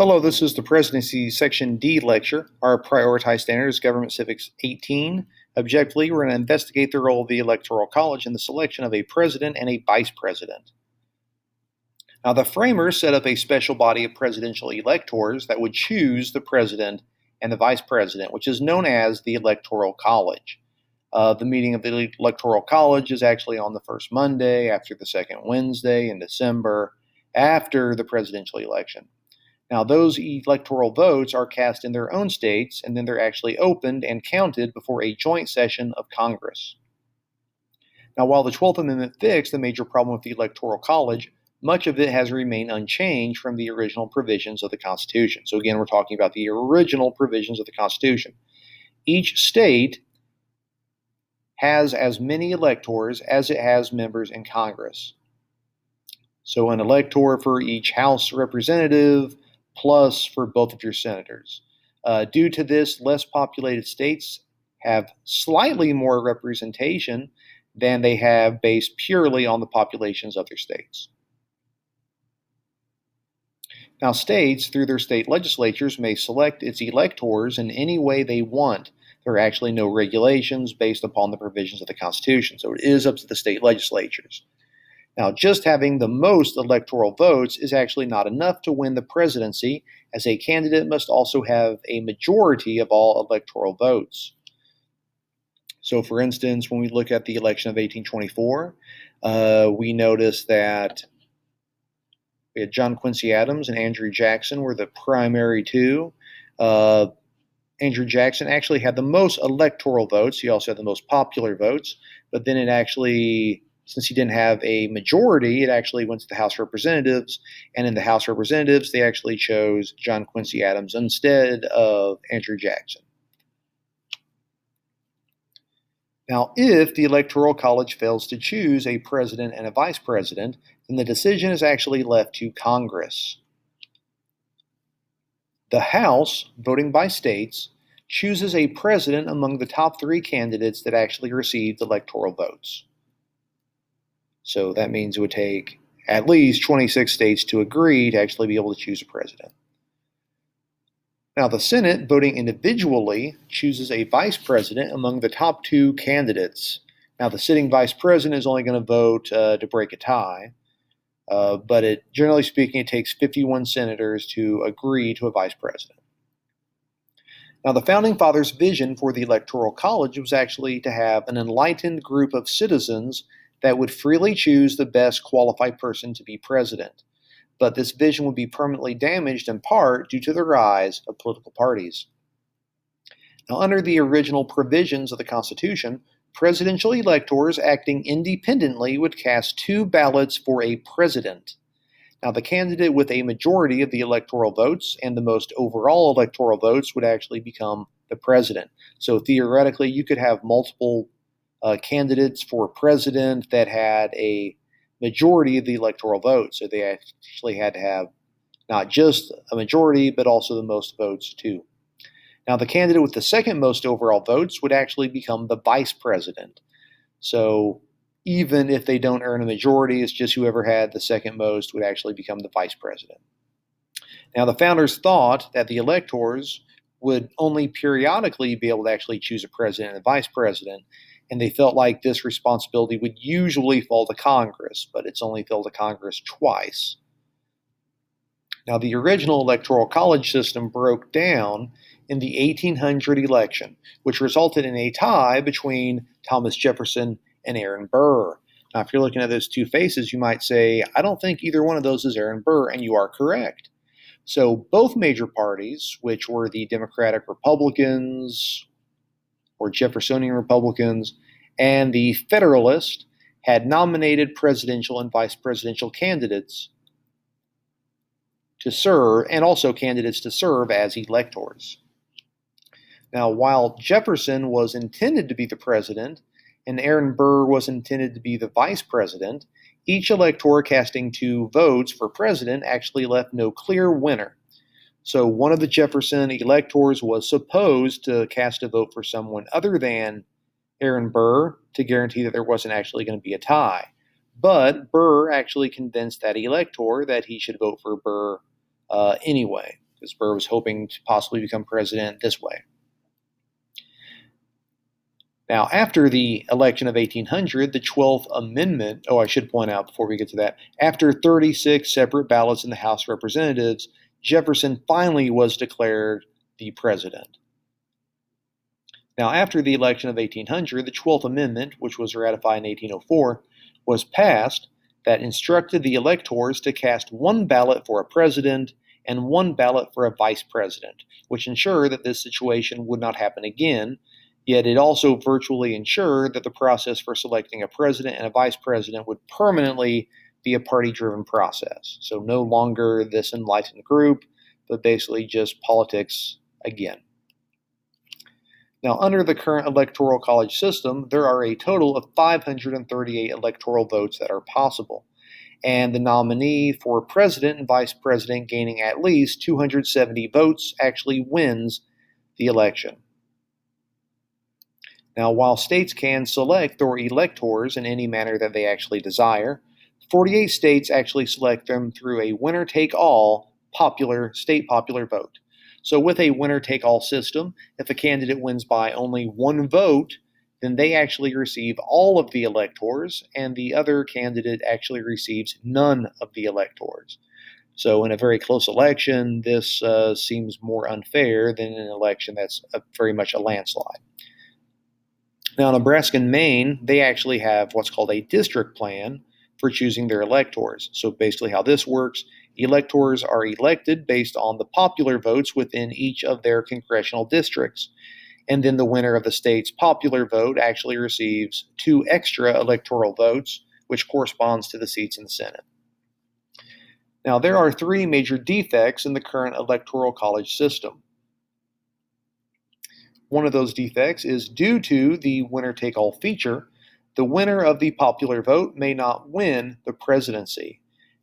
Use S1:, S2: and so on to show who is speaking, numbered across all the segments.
S1: Hello, this is the Presidency Section D lecture. Our prioritized standard is Government Civics 18. Objectively, we're going to investigate the role of the Electoral College in the selection of a president and a vice president. Now, the framers set up a special body of presidential electors that would choose the president and the vice president, which is known as the Electoral College. The meeting of the Electoral College is actually on the first Monday after the second Wednesday in December after the presidential election. Now, those electoral votes are cast in their own states, and then they're actually opened and counted before a joint session of Congress. Now, while the 12th Amendment fixed the major problem with the Electoral College, much of it has remained unchanged from the original provisions of the Constitution. So again, we're talking about the original provisions of the Constitution. Each state has as many electors as it has members in Congress. So an elector for each House representative, plus for both of your senators. Due to this, less populated states have slightly more representation than they have based purely on the populations of their states. Now, states, through their state legislatures, may select its electors in any way they want. There are actually no regulations based upon the provisions of the Constitution, so it is up to the state legislatures. Now, just having the most electoral votes is actually not enough to win the presidency, as a candidate must also have a majority of all electoral votes. So, for instance, when we look at the election of 1824, we notice that we had John Quincy Adams and Andrew Jackson were the primary two. Andrew Jackson actually had the most electoral votes. He also had the most popular votes, but then since he didn't have a majority, it actually went to the House of Representatives, and in the House of Representatives, they actually chose John Quincy Adams instead of Andrew Jackson. Now, if the Electoral College fails to choose a president and a vice president, then the decision is actually left to Congress. The House, voting by states, chooses a president among the top three candidates that actually received electoral votes. So that means it would take at least 26 states to agree to actually be able to choose a president. Now, the Senate, voting individually, chooses a vice president among the top two candidates. Now, the sitting vice president is only going to vote to break a tie, but generally speaking, it takes 51 senators to agree to a vice president. Now, the Founding Fathers' vision for the Electoral College was actually to have an enlightened group of citizens that would freely choose the best qualified person to be president. But this vision would be permanently damaged in part due to the rise of political parties. Now, under the original provisions of the Constitution, presidential electors acting independently would cast two ballots for a president. Now, the candidate with a majority of the electoral votes and the most overall electoral votes would actually become the president. So theoretically, you could have multiple candidates for president that had a majority of the electoral votes. So they actually had to have not just a majority, but also the most votes too. Now, the candidate with the second most overall votes would actually become the vice president. So even if they don't earn a majority, it's just whoever had the second most would actually become the vice president. Now, the founders thought that the electors would only periodically be able to actually choose a president and a vice president, and they felt like this responsibility would usually fall to Congress, but it's only fell to Congress twice. Now, the original Electoral College system broke down in the 1800 election, which resulted in a tie between Thomas Jefferson and Aaron Burr. Now, if you're looking at those two faces, you might say, I don't think either one of those is Aaron Burr, and you are correct. So both major parties, which were the Democratic Republicans or Jeffersonian Republicans and the Federalists, had nominated presidential and vice presidential candidates to serve, and also candidates to serve as electors. Now, while Jefferson was intended to be the president and Aaron Burr was intended to be the vice president, each elector casting two votes for president actually left no clear winner. So one of the Jefferson electors was supposed to cast a vote for someone other than Aaron Burr to guarantee that there wasn't actually going to be a tie. But Burr actually convinced that elector that he should vote for Burr anyway. because Burr was hoping to possibly become president this way. Now, after the election of 1800, the 12th Amendment, I should point out before we get to that, after 36 separate ballots in the House of Representatives, Jefferson finally was declared the president. Now, after the election of 1800, the 12th Amendment, which was ratified in 1804, was passed that instructed the electors to cast one ballot for a president and one ballot for a vice president, which ensured that this situation would not happen again. Yet it also virtually ensured that the process for selecting a president and a vice president would permanently be a party-driven process. So no longer this enlightened group, but basically just politics again. Now, under the current electoral college system, there are a total of 538 electoral votes that are possible, and the nominee for president and vice president gaining at least 270 votes actually wins the election. Now, while states can select their electors in any manner that they actually desire, 48 states actually select them through a winner-take-all state popular vote. So with a winner-take-all system, if a candidate wins by only one vote, then they actually receive all of the electors, and the other candidate actually receives none of the electors. So in a very close election, this seems more unfair than an election that's very much a landslide. Now, Nebraska and Maine, they actually have what's called a district plan for choosing their electors. So basically how this works, electors are elected based on the popular votes within each of their congressional districts. And then the winner of the state's popular vote actually receives 2 extra electoral votes, which corresponds to the seats in the Senate. Now, there are 3 major defects in the current electoral college system. One of those defects is due to the winner-take-all feature, the winner of the popular vote may not win the presidency.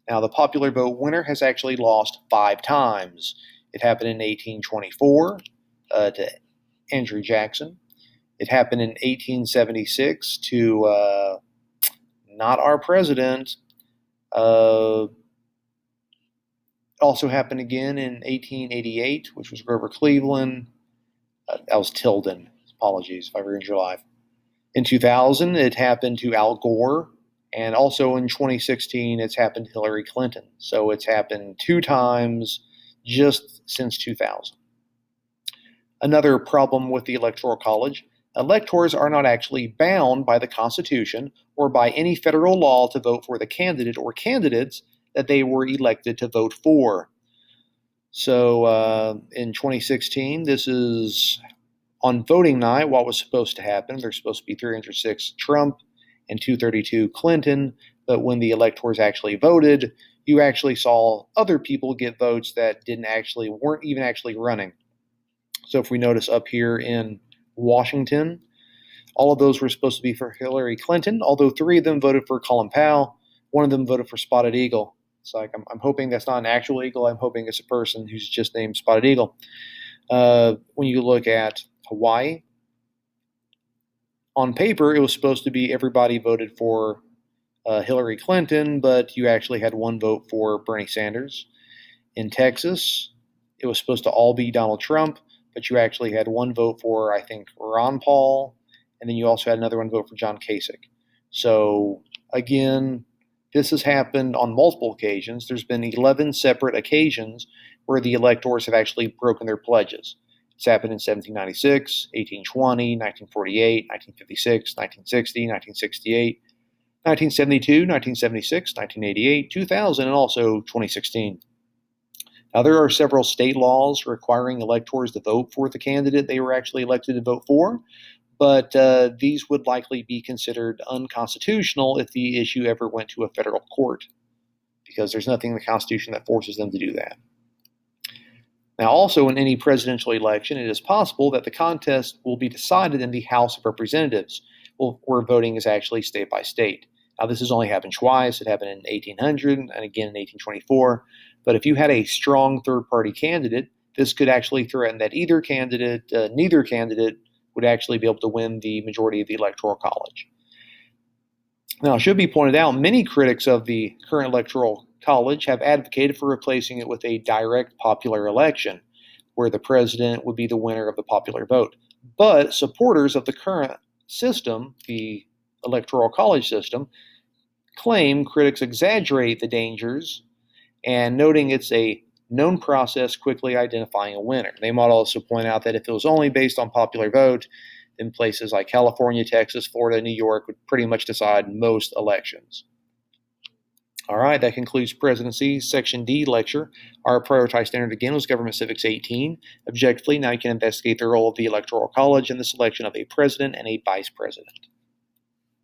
S1: Now, the popular vote winner has actually lost 5 times. It happened in 1824 to Andrew Jackson. It happened in 1876 to not our president. Also happened again in 1888, which was Grover Cleveland. That was Tilden. Apologies if I ruined your life. In 2000, it happened to Al Gore. And also in 2016, it's happened to Hillary Clinton. So it's happened 2 times just since 2000. Another problem with the Electoral College, electors are not actually bound by the Constitution or by any federal law to vote for the candidate or candidates that they were elected to vote for. So in 2016, this is on voting night, what was supposed to happen. There's supposed to be 306 Trump and 232 Clinton, but when the electors actually voted, you actually saw other people get votes that weren't even actually running. So if we notice up here in Washington, all of those were supposed to be for Hillary Clinton, although 3 of them voted for Colin Powell, 1 of them voted for Spotted Eagle. It's like, I'm hoping that's not an actual eagle. I'm hoping it's a person who's just named Spotted Eagle. When you look at Hawaii, on paper, it was supposed to be everybody voted for Hillary Clinton, but you actually had 1 vote for Bernie Sanders. In Texas, it was supposed to all be Donald Trump, but you actually had 1 vote for, I think, Ron Paul, and then you also had another 1 vote for John Kasich. So, again, this has happened on multiple occasions. There's been 11 separate occasions where the electors have actually broken their pledges. It's happened in 1796, 1820, 1948, 1956, 1960, 1968, 1972, 1976, 1988, 2000, and also 2016. Now, there are several state laws requiring electors to vote for the candidate they were actually elected to vote for, but these would likely be considered unconstitutional if the issue ever went to a federal court, because there's nothing in the Constitution that forces them to do that. Now, also in any presidential election, it is possible that the contest will be decided in the House of Representatives, where voting is actually state by state. Now, this has only happened twice. It happened in 1800 and again in 1824. But if you had a strong third-party candidate, this could actually threaten that neither candidate would actually be able to win the majority of the Electoral College. Now, it should be pointed out, many critics of the current Electoral College have advocated for replacing it with a direct popular election, where the president would be the winner of the popular vote. But supporters of the current system, the Electoral College system, claim critics exaggerate the dangers and noting it's a known process quickly identifying a winner. They might also point out that if it was only based on popular vote, then places like California, Texas, Florida, New York would pretty much decide most elections. All right, that concludes Presidency Section D lecture. Our prioritized standard again was Government Civics 18. Objectively, now you can investigate the role of the Electoral College in the selection of a president and a vice president.